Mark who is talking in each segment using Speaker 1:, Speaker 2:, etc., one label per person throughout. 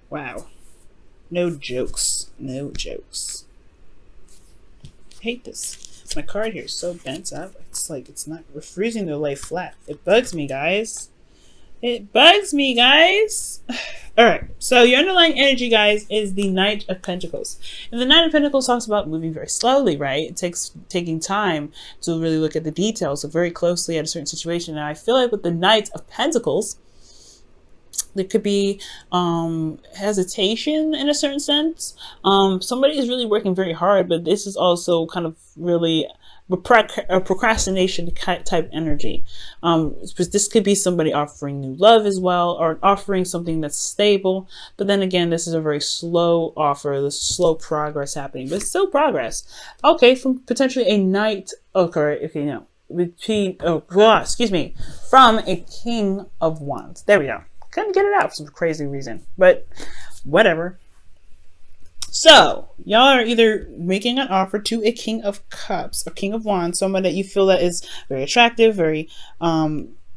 Speaker 1: Wow. No jokes. No jokes. I hate this. My card here is so bent up. It's like it's not refusing to lay flat. It bugs me, guys. It bugs me, guys. All right. So your underlying energy, guys, is the Knight of Pentacles. And the Knight of Pentacles talks about moving very slowly, right? It takes taking time to really look at the details, so very closely at a certain situation. And I feel like with the Knight of Pentacles, there could be hesitation in a certain sense. Somebody is really working very hard, but this is also kind of really a procrastination type energy. This could be somebody offering new love as well, or offering something that's stable. But then again, this is a very slow offer. There's slow progress happening, but still progress. Okay, from potentially a knight. Okay, no. Between, excuse me, from a King of Wands. There we go. Couldn't get it out for some crazy reason, but whatever. So y'all are either making an offer to a King of Cups or King of Wands, someone that you feel that is very attractive, very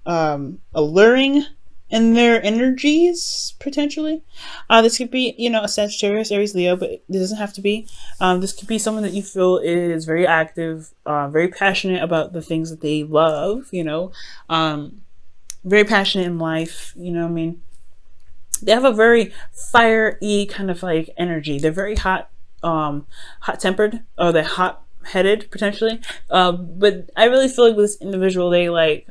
Speaker 1: alluring in their energies, potentially. This could be, a Sagittarius, Aries, Leo, but it doesn't have to be. This could be someone that you feel is very active, very passionate about the things that they love, very passionate in life, they have a very fiery kind of like energy. They're very hot tempered, or they're hot headed potentially. But I really feel like with this individual, they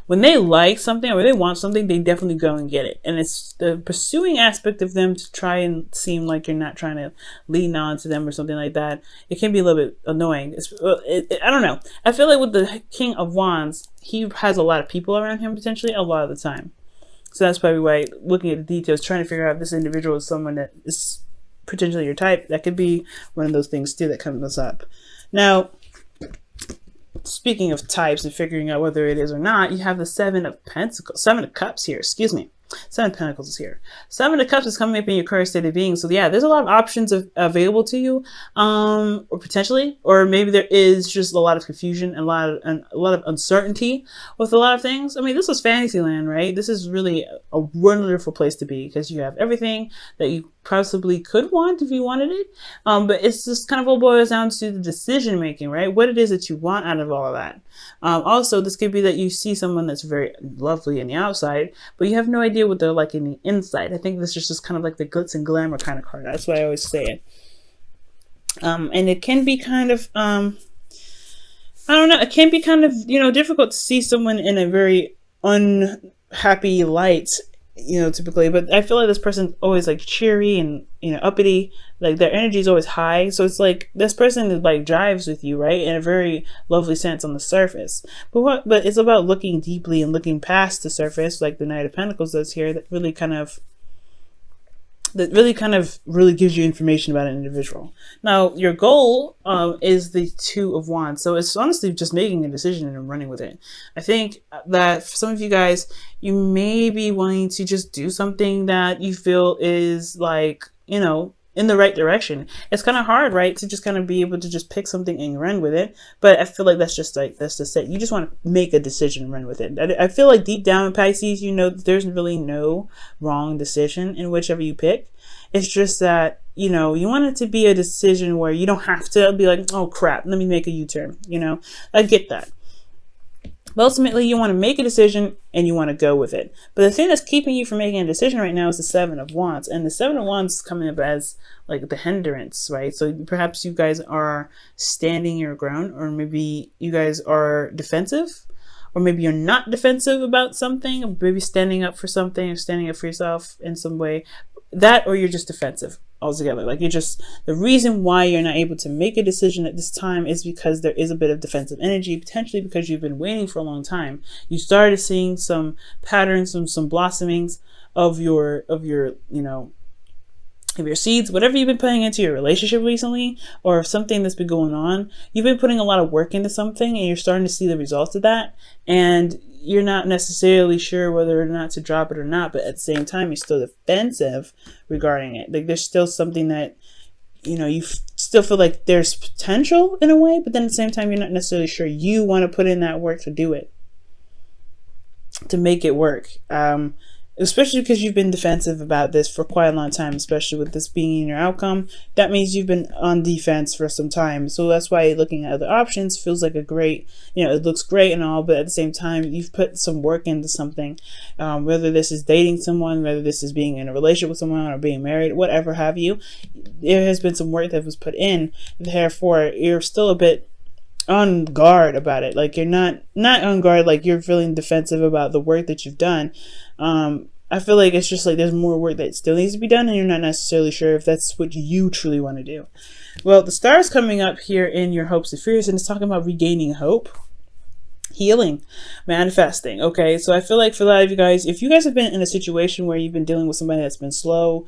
Speaker 1: when they like something or they want something, they definitely go and get it. And it's the pursuing aspect of them to try and seem like you're not trying to lean on to them or something like that. It can be a little bit annoying. I don't know. I feel like with the King of Wands, he has a lot of people around him potentially a lot of the time. So that's probably why looking at the details, trying to figure out if this individual is someone that is potentially your type, that could be one of those things too that comes up. Now, speaking of types and figuring out whether it is or not, you have the Seven of Cups here, excuse me. Seven of Pentacles is here. Seven of Cups is coming up in your current state of being. So yeah, there's a lot of options available to you, or potentially, or maybe there is just a lot of confusion and a lot of uncertainty with a lot of things. I mean, this is Fantasyland, right? This is really a wonderful place to be because you have everything that you possibly could want if you wanted it. But it's just kind of all boils down to the decision making, right? What it is that you want out of all of that. Also, this could be that you see someone that's very lovely in the outside, but you have no idea what they're like in the inside. I think this is just kind of like the glitz and glamour kind of card. That's why I always say it. And it can be kind of, I don't know, it can be kind of, difficult to see someone in a very unhappy light, typically, but I feel like this person's always like cheery and, uppity, like their energy is always high. So it's like this person is like drives with you, right? In a very lovely sense on the surface. But it's about looking deeply and looking past the surface, like the Knight of Pentacles does here, that really kind of gives you information about an individual. Now, your goal is the Two of Wands. So it's honestly just making a decision and running with it. I think that for some of you guys, you may be wanting to just do something that you feel is like, in the right direction. It's kind of hard, right? To just kind of be able to just pick something and run with it. But I feel like that's just it. You just want to make a decision and run with it. I feel like deep down in Pisces, there's really no wrong decision in whichever you pick. It's just that, you want it to be a decision where you don't have to be like, oh crap, let me make a U-turn. I get that. But ultimately, you want to make a decision and you want to go with it. But the thing that's keeping you from making a decision right now is the Seven of Wands. And the Seven of Wands is coming up as like the hindrance, right? So perhaps you guys are standing your ground, or maybe you guys are defensive, or maybe you're not defensive about something, or maybe standing up for something or standing up for yourself in some way. That, or you're just defensive altogether. Like the reason why you're not able to make a decision at this time is because there is a bit of defensive energy, potentially because you've been waiting for a long time. You started seeing some patterns, some blossomings of your seeds, whatever you've been putting into your relationship recently, or something that's been going on. You've been putting a lot of work into something and you're starting to see the results of that. And you're not necessarily sure whether or not to drop it or not, but at the same time, you're still defensive regarding it. Like there's still something that, you still feel like there's potential in a way, but then at the same time, you're not necessarily sure you want to put in that work to do it, to make it work. especially because you've been defensive about this for quite a long time, especially with this being in your outcome. That means you've been on defense for some time. So that's why looking at other options feels like a great, it looks great and all, but at the same time, you've put some work into something. Whether this is dating someone, whether this is being in a relationship with someone or being married, whatever have you, there has been some work that was put in. Therefore, you're still a bit on guard about it. Like you're not on guard, like you're feeling defensive about the work that you've done. I feel like it's just like there's more work that still needs to be done, and you're not necessarily sure if that's what you truly want to do. Well, the star is coming up here in your hopes and fears, and it's talking about regaining hope, healing, manifesting. Okay, so I feel like for a lot of you guys, if you guys have been in a situation where you've been dealing with somebody that's been slow,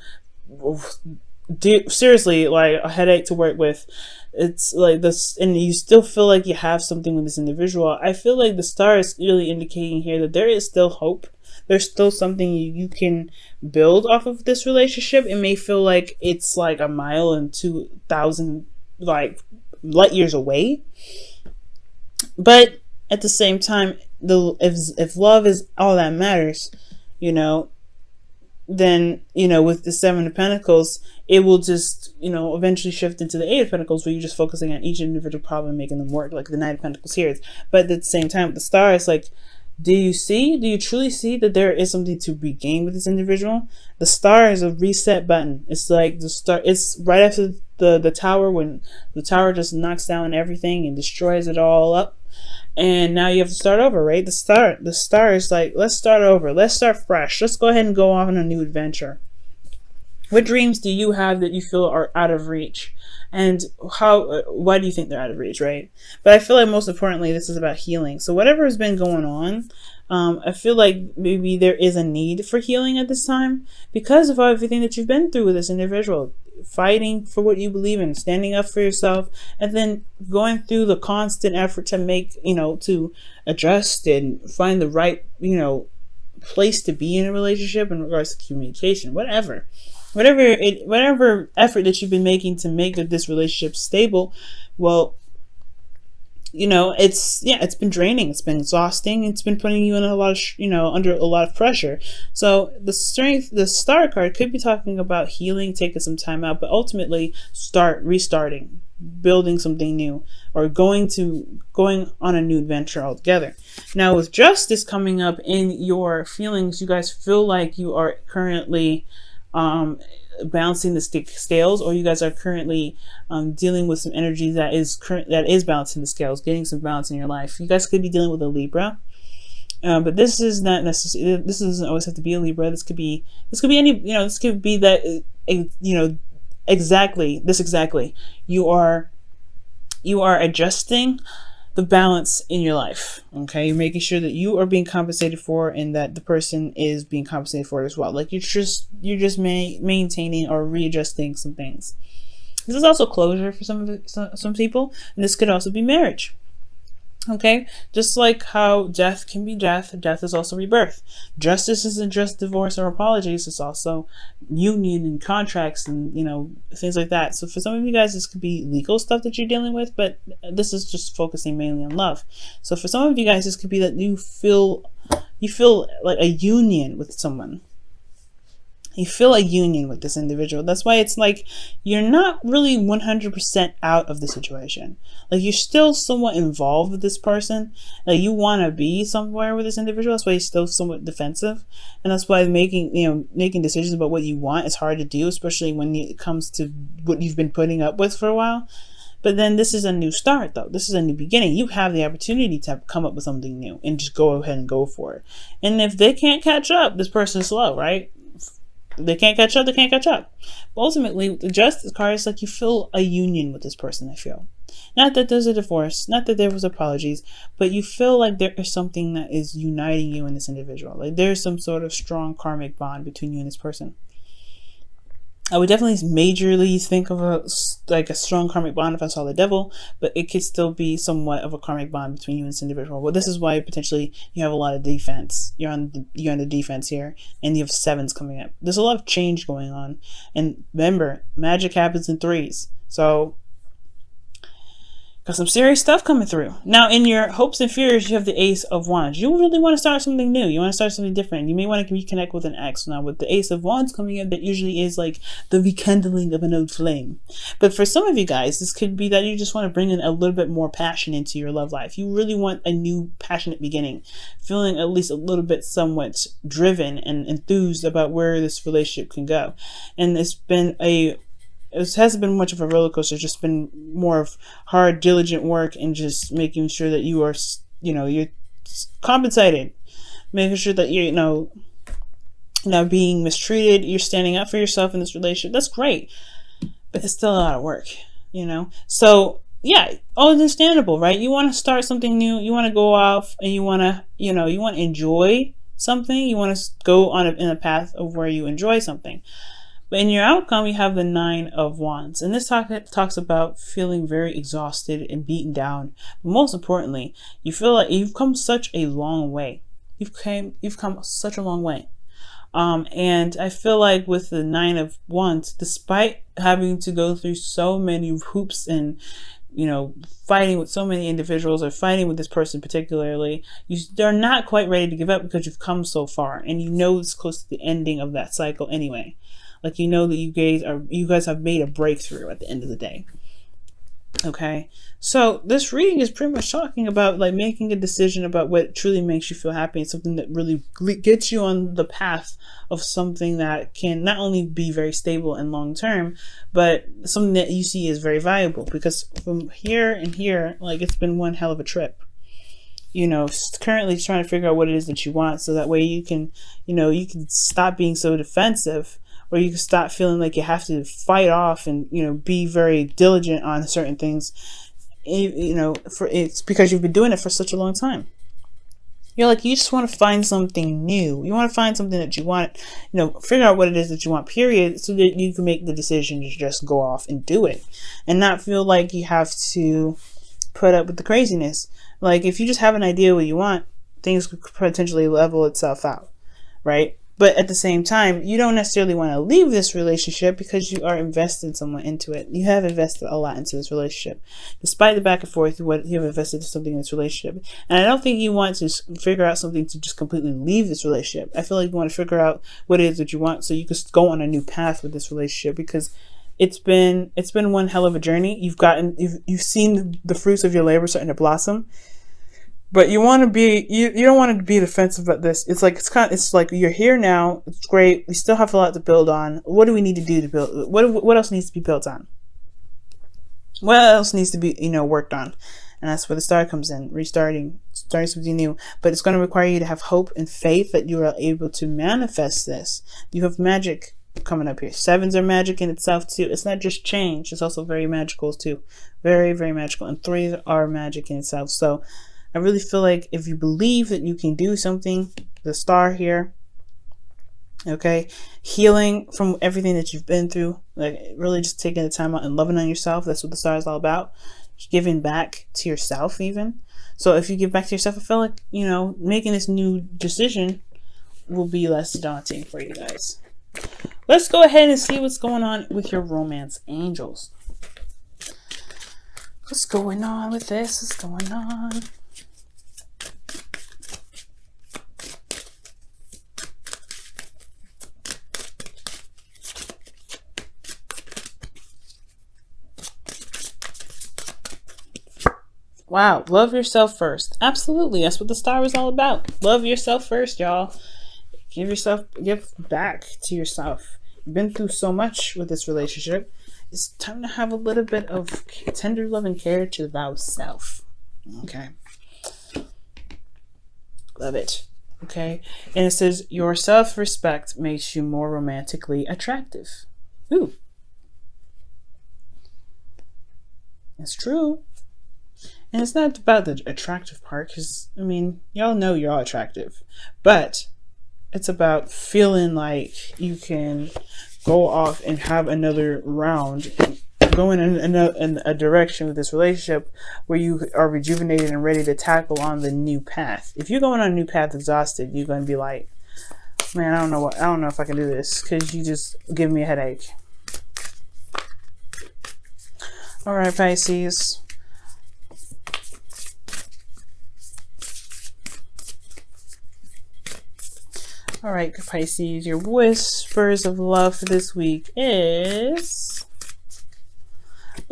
Speaker 1: seriously, like a headache to work with, it's like this, and you still feel like you have something with this individual, I feel like the star is really indicating here that there is still hope. There's still something you can build off of this relationship. It may feel like it's like a mile and 2,000 like light years away, but at the same time, if love is all that matters, then with the Seven of Pentacles, it will just eventually shift into the Eight of Pentacles, where you're just focusing on each individual problem and making them work, like the Knight of Pentacles here. But at the same time, with the star, it's like, do you truly see that there is something to regain with this individual? The star is a reset button. It's like the star, it's right after the tower, when the tower just knocks down everything and destroys it all up, and now you have to start over, right? The star is like, let's start over, let's start fresh, let's go ahead and go off on a new adventure. What dreams do you have that you feel are out of reach? And why do you think they're out of reach, right? But I feel like most importantly, this is about healing. So whatever has been going on, I feel like maybe there is a need for healing at this time because of everything that you've been through with this individual. Fighting for what you believe in, standing up for yourself, and then going through the constant effort to make, to adjust and find the right, place to be in a relationship in regards to communication, whatever effort that you've been making to make this relationship stable. Well, it's been draining, it's been exhausting, it's been putting you in a lot of under a lot of pressure. So the star card could be talking about healing, taking some time out, but ultimately restarting, building something new, or going on a new adventure altogether. Now with justice coming up in your feelings, you guys feel like you are currently balancing the scales, or you guys are currently dealing with some energy that is balancing the scales, getting some balance in your life. You guys could be dealing with a Libra, but this is not necessarily. This doesn't always have to be a Libra. This could be any. This could be that. Exactly. You are adjusting the balance in your life. Okay, you're making sure that you are being compensated for, and that the person is being compensated for it as well. Like you're just maintaining or readjusting some things. This is also closure for some people, and this could also be marriage. Okay, just like how death can be death is also rebirth. Justice isn't just divorce or apologies, it's also union and contracts and things like that. So for some of you guys, this could be legal stuff that you're dealing with, but this is just focusing mainly on love. So for some of you guys, this could be that you feel like a union with someone. You feel a union with this individual. That's why it's like you're not really 100% out of the situation. Like you're still somewhat involved with this person. Like you want to be somewhere with this individual. That's why you're still somewhat defensive, and that's why making decisions about what you want is hard to do, especially when it comes to what you've been putting up with for a while. But then this is a new start, though. This is a new beginning. You have the opportunity to come up with something new and just go ahead and go for it. And if they can't catch up, this person's slow, right? They can't catch up, they can't catch up. But ultimately, the justice card is like you feel a union with this person, I feel. Not that there's a divorce, not that there was apologies, but you feel like there is something that is uniting you and this individual. Like there's some sort of strong karmic bond between you and this person. I would definitely majorly think of a strong karmic bond if I saw the devil, but it could still be somewhat of a karmic bond between you and this individual. Well, this is why potentially you have a lot of defense. You're on the defense here, and you have sevens coming up. There's a lot of change going on, and remember, magic happens in threes. So Got some serious stuff coming through. Now, in your hopes and fears, you have the Ace of Wands. You really want to start something new. You want to start something different. You may want to reconnect with an ex. Now, with the Ace of Wands coming in, that usually is like the rekindling of an old flame. But for some of you guys, this could be that you just want to bring in a little bit more passion into your love life. You really want a new passionate beginning, feeling at least a little bit somewhat driven and enthused about where this relationship can go. And it hasn't been much of a roller coaster. It's just been more of hard, diligent work and just making sure that you are, you're compensated, making sure that you're, not being mistreated. You're standing up for yourself in this relationship. That's great, but it's still a lot of work, So yeah, all understandable, right? You want to start something new. You want to go off and you want to, you want to enjoy something. You want to go in a path of where you enjoy something. But in your outcome, you have the Nine of Wands. And this talks about feeling very exhausted and beaten down. But most importantly, you feel like you've come such a long way. You've come such a long way. And I feel like with the Nine of Wands, despite having to go through so many hoops and, fighting with so many individuals or fighting with this person particularly, they're not quite ready to give up because you've come so far. And it's close to the ending of that cycle anyway. Like, that you guys have made a breakthrough at the end of the day. Okay. So this reading is pretty much talking about like making a decision about what truly makes you feel happy and something that really gets you on the path of something that can not only be very stable and long term, but something that you see is very valuable, because from here and here, like, it's been one hell of a trip. Currently trying to figure out what it is that you want, so that way you can stop being so defensive, or you can stop feeling like you have to fight off and, be very diligent on certain things, it's because you've been doing it for such a long time. You just want to find something new. You want to find something that you want, figure out what it is that you want, period, so that you can make the decision to just go off and do it and not feel like you have to put up with the craziness. Like, if you just have an idea what you want, things could potentially level itself out, right? But at the same time, you don't necessarily want to leave this relationship because you are invested somewhat into it. You have invested a lot into this relationship. Despite the back and forth, you have invested something in this relationship. And I don't think you want to figure out something to just completely leave this relationship. I feel like you want to figure out what it is that you want so you can go on a new path with this relationship, because it's been one hell of a journey. You've seen the fruits of your labor starting to blossom. But you want to be, you don't want to be defensive about this. It's like you're here now. It's great. We still have a lot to build on. What do we need to do to build? What else needs to be built on? What else needs to be, worked on? And that's where the Star comes in, starting something new. But it's going to require you to have hope and faith that you are able to manifest this. You have magic coming up here. Sevens are magic in itself too. It's not just change. It's also very magical too. Very, very magical. And threes are magic in itself. So I really feel like if you believe that you can do something, the Star here, okay, healing from everything that you've been through, like really just taking the time out and loving on yourself. That's what the Star is all about. Giving back to yourself even. So if you give back to yourself, I feel like, making this new decision will be less daunting for you guys. Let's go ahead and see what's going on with your romance angels. What's going on with this? What's going on? Wow, love yourself first. Absolutely, that's what the Star is all about. Love yourself first, y'all. Give back to yourself. You've been through so much with this relationship. It's time to have a little bit of tender love and care to thou self. Okay. Love it. Okay. And it says, your self-respect makes you more romantically attractive. Ooh. It's true. And it's not about the attractive part, because, y'all know you're all attractive. But it's about feeling like you can go off and have another round, going in a direction with this relationship where you are rejuvenated and ready to tackle on the new path. If you're going on a new path exhausted, you're going to be like, man, I don't know if I can do this, because you just give me a headache. All right, Pisces. All right, Pisces, your whispers of love for this week is,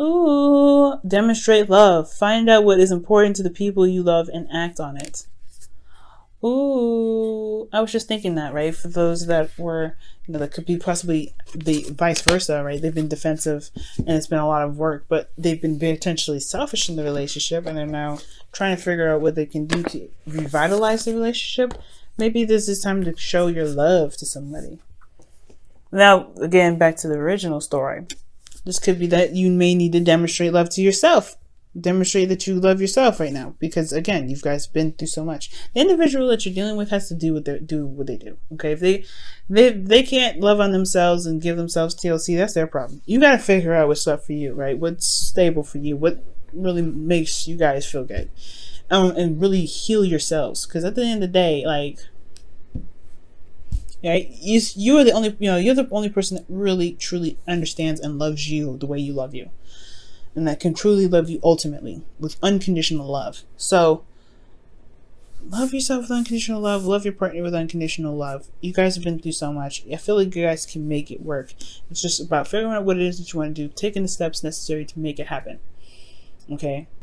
Speaker 1: ooh, demonstrate love. Find out what is important to the people you love and act on it. Ooh, I was just thinking that, right? For those that were, that could be possibly the vice versa, right? They've been defensive and it's been a lot of work, but they've been potentially selfish in the relationship and they're now trying to figure out what they can do to revitalize the relationship. Maybe this is time to show your love to somebody. Now, again, back to the original story. This could be that you may need to demonstrate love to yourself. Demonstrate that you love yourself right now, because again, you guys have been through so much. The individual that you're dealing with has to do what they do. Okay, if they can't love on themselves and give themselves TLC, that's their problem. You got to figure out what's up for you, right? What's stable for you? What really makes you guys feel good, and really heal yourselves. Because at the end of the day, like, right, you are the only, you're the only person that really truly understands and loves you the way you love you. And that can truly love you ultimately with unconditional love. So love yourself with unconditional love. Love your partner with unconditional love. You guys have been through so much. I feel like you guys can make it work. It's just about figuring out what it is that you want to do, taking the steps necessary to make it happen. Okay?